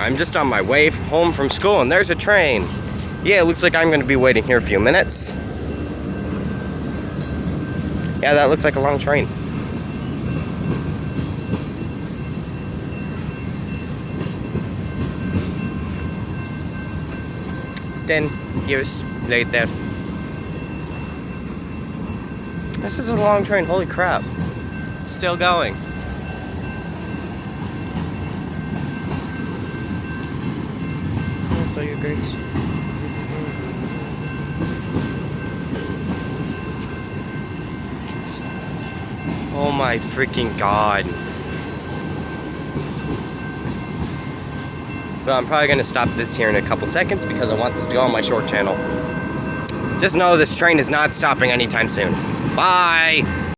I'm just on my way home from school, and there's a train. Yeah, it looks like I'm going to be waiting here a few minutes. Yeah, that looks like a long train. Then years later. This is a long train, holy crap. It's still going. That's all your grades. Oh my freaking god. But I'm probably going to stop this here in a couple seconds because I want this to go on my short channel. Just know this train is not stopping anytime soon. Bye!